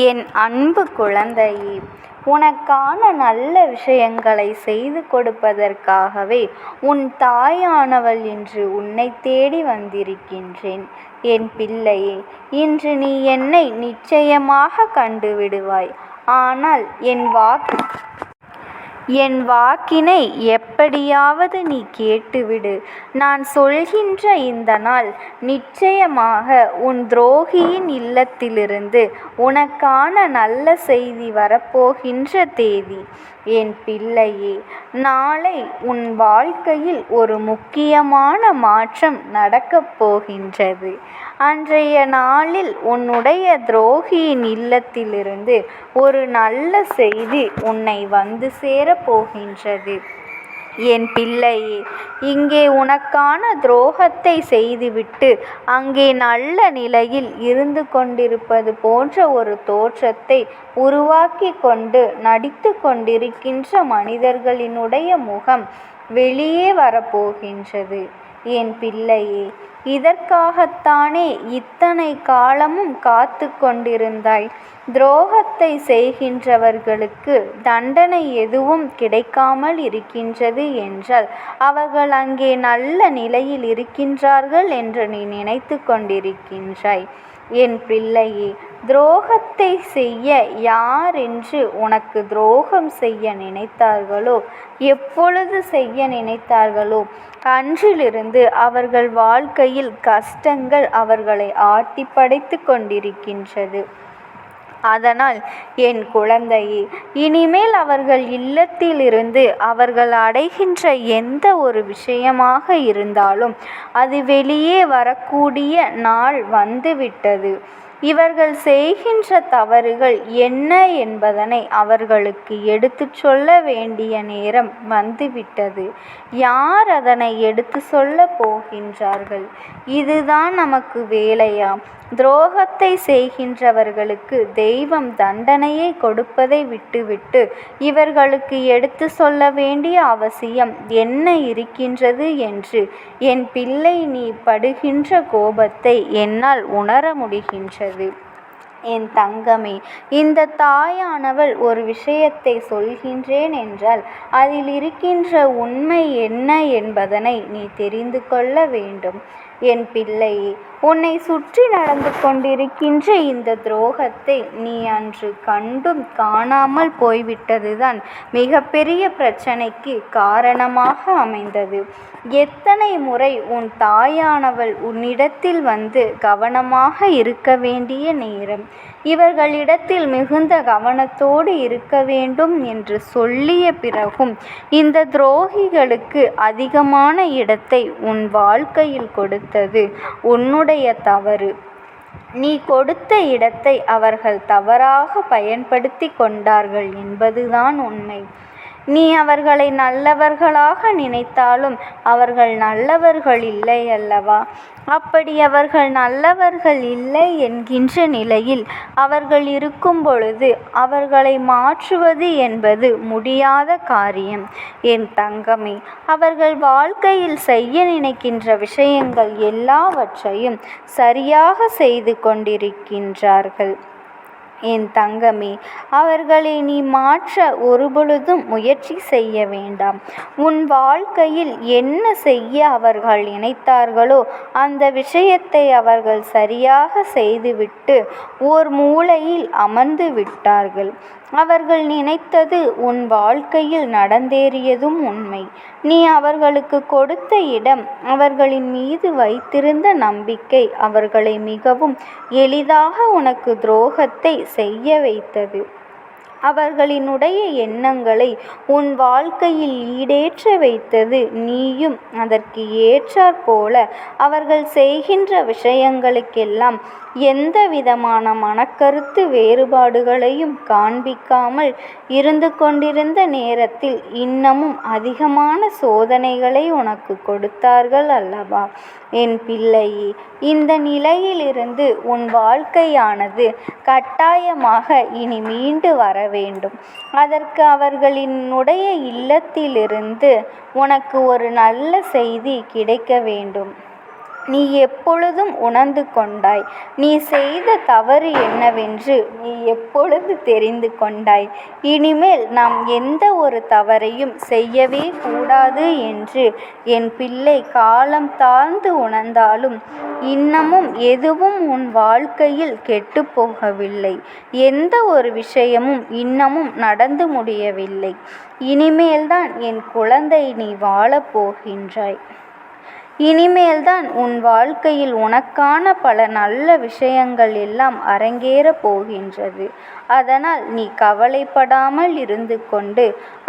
என் அன்பு குழந்தையே, உனக்கான நல்ல விஷயங்களை செய்து கொடுப்பதற்காகவே உன் தாயானவள் இன்று உன்னை தேடி வந்திருக்கின்றேன். என் பிள்ளையே, இன்று நீ என்னை நிச்சயமாக கண்டுவிடுவாய். ஆனால் என் வாக்கினை எப்படியாவது நீ கேட்டுவிடு. நான் சொல்கின்ற இந்த நாள் நிச்சயமாக உன் துரோகியின் இல்லத்திலிருந்து உனக்கான நல்ல செய்தி வரப்போகின்ற தேதி. என் பிள்ளையே, நாளை உன் வாழ்க்கையில் ஒரு முக்கியமான மாற்றம் நடக்கப் போகின்றது. அன்றைய நாளில் உன்னுடைய துரோகியின் இல்லத்திலிருந்து ஒரு நல்ல செய்தி உன்னை வந்து சேரப் போகின்றது. என் பிள்ளையே, இங்கே உனக்கான துரோகத்தை செய்துவிட்டு அங்கே நல்ல நிலையில் இருந்து கொண்டிருப்பது போன்ற ஒரு தோற்றத்தை உருவாக்கி கொண்டு நடித்து கொண்டிருக்கின்ற மனிதர்களினுடைய முகம் வெளியே வரப்போகின்றது. என் பிள்ளையே, இதற்காகத்தானே இத்தனை காலமும் காத்து கொண்டிருந்தாய்? துரோகத்தை செய்கின்றவர்களுக்கு தண்டனை எதுவும் கிடைக்காமல் இருக்கின்றது என்றால் அவர்கள் அங்கே நல்ல நிலையில் இருக்கின்றார்கள் என்று நீ நினைத்து கொண்டிருக்கின்றாய். என் பிள்ளையே, துரோகத்தை செய்ய யாரென்று உனக்கு துரோகம் செய்ய நினைத்தார்களோ, எப்பொழுது செய்ய நினைத்தார்களோ அன்றிலிருந்து அவர்கள் வாழ்க்கையில் கஷ்டங்கள் அவர்களை ஆட்டி படைத்து கொண்டிருக்கின்றது. அதனால் என் குழந்தையே, இனிமேல் அவர்கள் இல்லத்திலிருந்து அவர்கள் அடைகின்ற எந்த ஒரு விஷயமாக இருந்தாலும் அது வெளியே வரக்கூடிய நாள் வந்துவிட்டது. இவர்கள் செய்கின்ற தவறுகள் என்ன என்பதனை அவர்களுக்கு எடுத்து சொல்ல வேண்டிய நேரம் வந்துவிட்டது. யார் அதனை எடுத்து சொல்ல போகின்றார்கள்? இதுதான் நமக்கு வேலையா? துரோகத்தை செய்கின்றவர்களுக்கு தெய்வம் தண்டனையை கொடுப்பதை விட்டுவிட்டு இவர்களுக்கு எடுத்து சொல்ல வேண்டிய அவசியம் என்ன இருக்கின்றது என்று என் பிள்ளை நீ படுகின்ற கோபத்தை என்னால் உணர முடிகின்றது. என் தங்கமே, இந்த தாயானவள் ஒரு விஷயத்தை சொல்கின்றேன் என்றால் அதில் இருக்கின்ற உண்மை என்ன என்பதனை நீ தெரிந்து கொள்ள வேண்டும். என் பிள்ளையே, உன்னை சுற்றி நடந்து கொண்டிருக்கின்ற இந்த துரோகத்தை நீ அன்று கண்டும் காணாமல் போய்விட்டதுதான் மிகப்பெரிய பிரச்சனைக்கு காரணமாக அமைந்தது. எத்தனை முறை உன் தாயானவள் உன்னிடத்தில் வந்து கவனமாக இருக்க வேண்டிய நேரம், இவர்களிடத்தில் மிகுந்த கவனத்தோடு இருக்க வேண்டும் என்று சொல்லிய பிறகும் இந்த துரோகிகளுக்கு அதிகமான இடத்தை உன் வாழ்க்கையில் கொடுத்தது உன்னுடைய தவறு. நீ கொடுத்த இடத்தை அவர்கள் தவறாக பயன்படுத்தி கொண்டார்கள் என்பதுதான் உண்மை. நீ அவர்களை நல்லவர்களாக நினைத்தாலும் அவர்கள் நல்லவர்கள் இல்லை அல்லவா? அப்படி அவர்கள் நல்லவர்கள் இல்லை என்கின்ற நிலையில் அவர்கள் இருக்கும் பொழுது அவர்களை மாற்றுவது என்பது முடியாத காரியம். என் தங்கமே, அவர்கள் வாழ்க்கையில் செய்ய நினைக்கின்ற விஷயங்கள் எல்லாவற்றையும் சரியாக செய்து கொண்டிருக்கின்றார்கள். என் தங்கமே, அவர்களை நீ மாற்ற ஒருபொழுதும் முயற்சி செய்ய வேண்டாம். உன் வாழ்க்கையில் என்ன செய்ய அவர்கள் நினைத்தார்களோ அந்த விஷயத்தை அவர்கள் சரியாக செய்துவிட்டு ஓர் மூலையில் அமர்ந்து விட்டார்கள். அவர்கள் நினைத்தது உன் வாழ்க்கையில் நடந்தேறியதும் உண்மை. நீ அவர்களுக்கு கொடுத்த இடம், அவர்களின் மீது வைத்திருந்த நம்பிக்கை அவர்களை மிகவும் எளிதாக உனக்கு துரோகத்தை செய்ய வைத்தது. அவர்களினுடைய எண்ணங்களை உன் வாழ்க்கையில் ஈடேற்ற வைத்தது நீயும் அதற்கு ஏற்றாற்போல அவர்கள் செய்கின்ற விஷயங்களுக்கெல்லாம் எந்த விதமான மனக்கருத்து வேறுபாடுகளையும் காண்பிக்காமல் இருந்து கொண்டிருந்த நேரத்தில் இன்னமும் அதிகமான சோதனைகளை உனக்கு கொடுத்தார்கள் அல்லவா? என் பிள்ளையே, இந்த நிலையிலிருந்து உன் வாழ்க்கையானது கட்டாயமாக இனி மீண்டு வர வேண்டும். அதற்கு அவர்களினுடைய இல்லத்திலிருந்து உனக்கு ஒரு நல்ல செய்தி கிடைக்க வேண்டும். நீ எப்பொழுதும் உணர்ந்து கொண்டாய். நீ செய்த தவறு என்னவென்று நீ எப்பொழுது தெரிந்து கொண்டாய்? இனிமேல் நாம் எந்த ஒரு தவறையும் செய்யவே கூடாது என்று என் பிள்ளை காலம் தாழ்ந்து உணர்ந்தாலும் இன்னமும் எதுவும் உன் வாழ்க்கையில் கெட்டுப்போகவில்லை. எந்த ஒரு விஷயமும் இன்னமும் நடந்து முடியவில்லை. இனிமேல்தான் என் குழந்தை நீ வாழப்போகின்றாய். இனிமேல்தான் உன் வாழ்க்கையில் உனக்கான பல நல்ல விஷயங்கள் எல்லாம் அரங்கேறப் போகின்றது. அதனால் நீ கவலைப்படாமல் இருந்து கொண்டு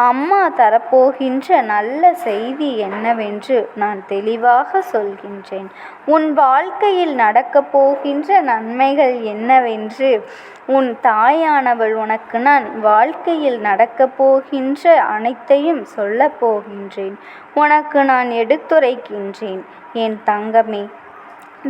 அம்மா தரப்போகின்ற நல்ல செய்தி என்னவென்று நான் தெளிவாக சொல்கின்றேன். உன் வாழ்க்கையில் நடக்கப் போகின்ற நன்மைகள் என்னவென்று உன் தாயானவள் உனக்கு நான் வாழ்க்கையில் நடக்கப் போகின்ற அனைத்தையும் சொல்லப் போகின்றேன். உனக்கு நான் எடுத்துரைக்கின்றேன். என் தங்கமே,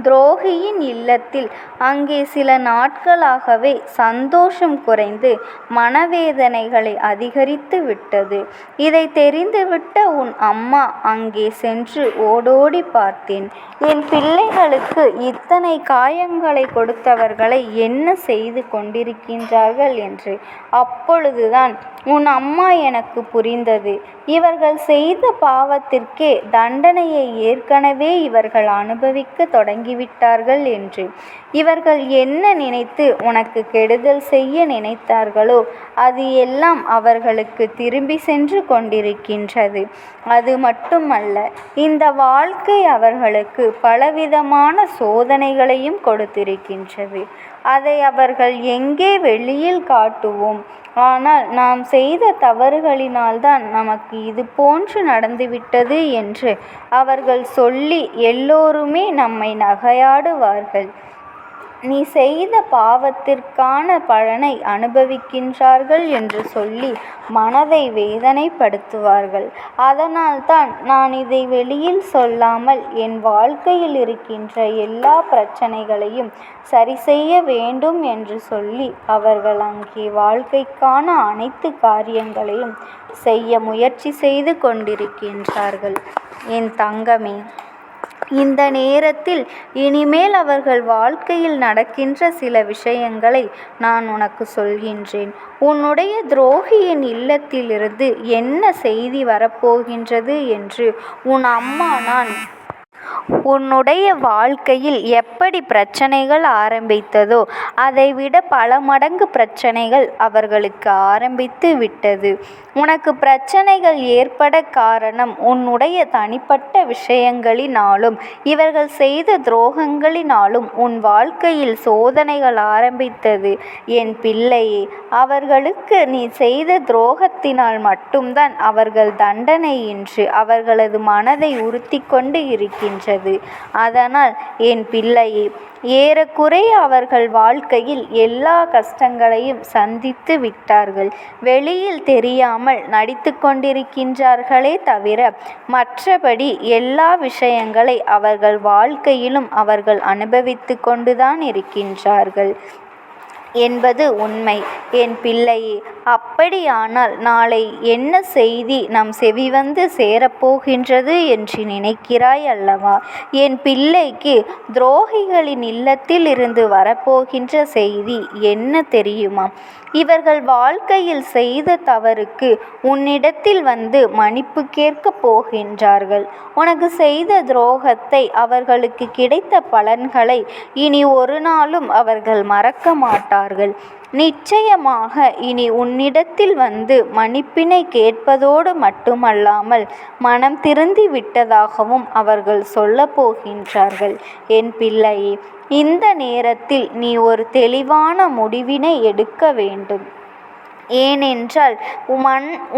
துரோகியின் இல்லத்தில் அங்கே சில நாட்களாகவே சந்தோஷம் குறைந்து மனவேதனைகளை அதிகரித்து விட்டது. இதை தெரிந்துவிட்ட உன் அம்மா அங்கே சென்று ஓடோடி பார்த்தேன். என் பிள்ளைகளுக்கு இத்தனை காயங்களை கொடுத்தவர்களை என்ன செய்து கொண்டிருக்கின்றார்கள் என்று. அப்பொழுதுதான் உன் அம்மா எனக்கு புரிந்தது. இவர்கள் செய்த பாவத்திற்கே தண்டனையை ஏற்கனவே இவர்கள் அனுபவிக்க தொடங்கிவிட்டார்கள் என்று. இவர்கள் என்ன நினைத்து உனக்கு கெடுதல் செய்ய நினைத்தார்களோ அது எல்லாம் அவர்களுக்கு திரும்பி சென்று கொண்டிருக்கின்றது. அது மட்டுமல்ல, இந்த வாழ்க்கை அவர்களுக்கு பலவிதமான சோதனைகளையும் கொடுத்திருக்கின்றது. அதை அவர்கள் எங்கே வெளியில் காட்டுவோம்? ஆனால் நாம் செய்த தவறுகளினால்தான் நமக்கு இது போன்று நடந்துவிட்டது என்று அவர்கள் சொல்லி எல்லோருமே நம்மை நகையாடுவார்கள். நீ செய்த பாவத்திற்கான பலனை அனுபவிக்கின்றார்கள் என்று சொல்லி மனதை வேதனைப்படுத்துவார்கள். அதனால்தான் நான் இதை வெளியில் சொல்லாமல் என் வாழ்க்கையில் இருக்கின்ற எல்லா பிரச்சனைகளையும் சரி செய்ய வேண்டும் என்று சொல்லி அவர்கள் அங்கே வாழ்க்கைக்கான அனைத்து காரியங்களையும் செய்ய முயற்சி செய்து கொண்டிருக்கின்றார்கள். என் தங்கமே, இந்த நேரத்தில் இனிமேல் அவர்கள் வாழ்க்கையில் நடக்கின்ற சில விஷயங்களை நான் உனக்கு சொல்கின்றேன். உன்னுடைய துரோகியின் இல்லத்திலிருந்து என்ன செய்தி வரப்போகின்றது என்று உன் அம்மா நான் உன்னுடைய வாழ்க்கையில் எப்படி பிரச்சனைகள் ஆரம்பித்ததோ அதைவிட பல மடங்கு பிரச்சனைகள் அவர்களுக்கு ஆரம்பித்து விட்டது. உனக்கு பிரச்சனைகள் ஏற்பட காரணம் உன்னுடைய தனிப்பட்ட விஷயங்களினாலும் இவர்கள் செய்த துரோகங்களினாலும் உன் வாழ்க்கையில் சோதனைகள் ஆரம்பித்தது. என் பிள்ளையே, அவர்களுக்கு நீ செய்த துரோகத்தினால் மட்டும்தான் அவர்கள் தண்டனையின்றி அவர்களது மனதை உறுத்தி கொண்டு இருக்கின்றது. அதனால் என் பிள்ளையே, ஏறக்குறைய அவர்கள் வாழ்க்கையில் எல்லா கஷ்டங்களையும் சந்தித்து விட்டார்கள். வெளியில் தெரியாமல் நடித்து கொண்டிருக்கின்றார்களே தவிர மற்றபடி எல்லா விஷயங்களை அவர்கள் வாழ்க்கையிலும் அவர்கள் அனுபவித்து கொண்டுதான் இருக்கின்றார்கள் என்பது உண்மை. என் பிள்ளையே, அப்படியானால் நாளை என்ன செய்தி நம் செவிவந்து சேரப்போகின்றது என்று நினைக்கிறாய் அல்லவா? என் பிள்ளைக்கு துரோகிகளின் இல்லத்தில் இருந்து வரப்போகின்ற செய்தி என்ன தெரியுமா? இவர்கள் வாழ்க்கையில் செய்த தவறுக்கு உன்னிடத்தில் வந்து மன்னிப்பு கேட்கப் போகின்றார்கள். உனக்கு செய்த துரோகத்தை அவர்களுக்கு கிடைத்த பலன்களை இனி ஒரு நாளும் அவர்கள் மறக்க மாட்டார்கள். நிச்சயமாக இனி உன்னிடத்தில் வந்து மன்னிப்பினை கேட்பதோடு மட்டுமல்லாமல் மனம் திருந்தி விட்டதாகவும் அவர்கள் சொல்லப் போகின்றார்கள். என் பிள்ளையே, இந்த நேரத்தில் நீ ஒரு தெளிவான முடிவினை எடுக்க வேண்டும். ஏனென்றால்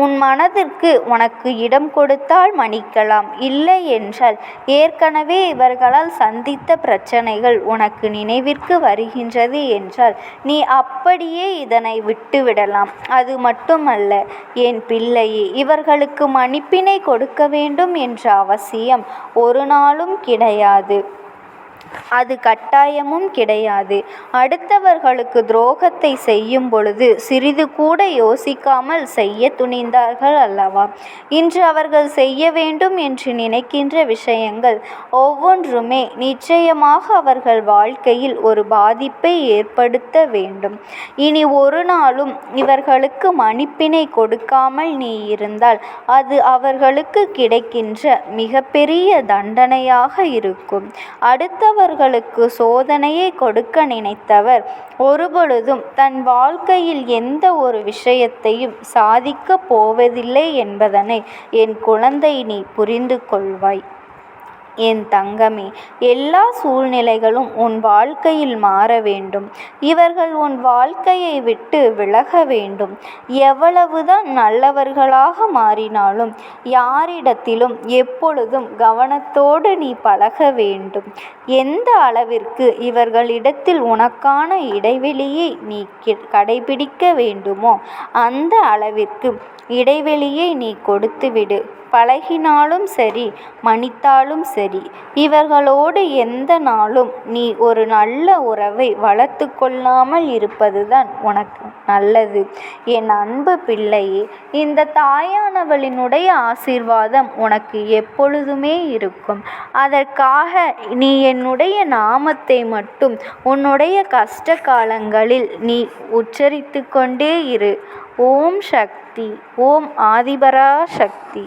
உன் மனதிற்கு உனக்கு இடம் கொடுத்தால் மன்னிக்கலாம். இல்லை என்றால் ஏற்கனவே இவர்களால் சந்தித்த பிரச்சனைகள் உனக்கு நினைவிற்கு வருகின்றது என்றால் நீ அப்படியே இதனை விட்டுவிடலாம். அது மட்டுமல்ல என் பிள்ளையே, இவர்களுக்கு மன்னிப்பினை கொடுக்க வேண்டும் என்ற அவசியம் ஒரு நாளும் கிடையாது. அது கட்டாயமும் கிடையாது. அடுத்தவர்களுக்கு துரோகத்தை செய்யும் பொழுது சிறிது கூட யோசிக்காமல் செய்ய துணிந்தார்கள் அல்லவா? இன்று அவர்கள் செய்ய வேண்டும் என்று நினைக்கின்ற விஷயங்கள் ஒவ்வொன்றுமே நிச்சயமாக அவர்கள் வாழ்க்கையில் ஒரு பாதிப்பை ஏற்படுத்த வேண்டும். இனி ஒரு நாளும் இவர்களுக்கு மன்னிப்பினை கொடுக்காமல் நீ இருந்தால் அது அவர்களுக்கு கிடைக்கின்ற மிகப்பெரிய தண்டனையாக இருக்கும். அடுத்தவர்களுக்கு சோதனையை கொடுக்க நினைத்தவர் ஒருபொழுதும் தன் வாழ்க்கையில் எந்த ஒரு விஷயத்தையும் சாதிக்கப் போவதில்லை என்பதனை என் குழந்தை நீ புரிந்து கொள்வாய். என் தங்கமே, எல்லா சூழ்நிலைகளும் உன் வாழ்க்கையில் மாற வேண்டும். இவர்கள் உன் வாழ்க்கையை விட்டு விலக வேண்டும். எவ்வளவுதான் நல்லவர்களாக மாறினாலும் யாரிடத்திலும் எப்பொழுதும் கவனத்தோடு நீ பழக வேண்டும். எந்த அளவிற்கு இவர்களிடத்தில் உனக்கான இடைவெளியை நீ கடைபிடிக்க வேண்டுமோ அந்த அளவிற்கு இடைவெளியை நீ கொடுத்துவிடு. பழகினாலும் சரி, மன்னித்தாலும் சரி, இவர்களோடு எந்த நாளும் நீ ஒரு நல்ல உறவை வளர்த்து கொள்ளாமல் இருப்பதுதான் உனக்கு நல்லது. என் அன்பு பிள்ளையே, இந்த தாயானவளினுடைய ஆசீர்வாதம் உனக்கு எப்பொழுதுமே இருக்கும். அதற்காக நீ என்னுடைய நாமத்தை மட்டும் உன்னுடைய கஷ்ட காலங்களில் நீ உச்சரித்து கொண்டே இரு. ஓம் சக்தி, ஓம் ஆதிபரா சக்தி.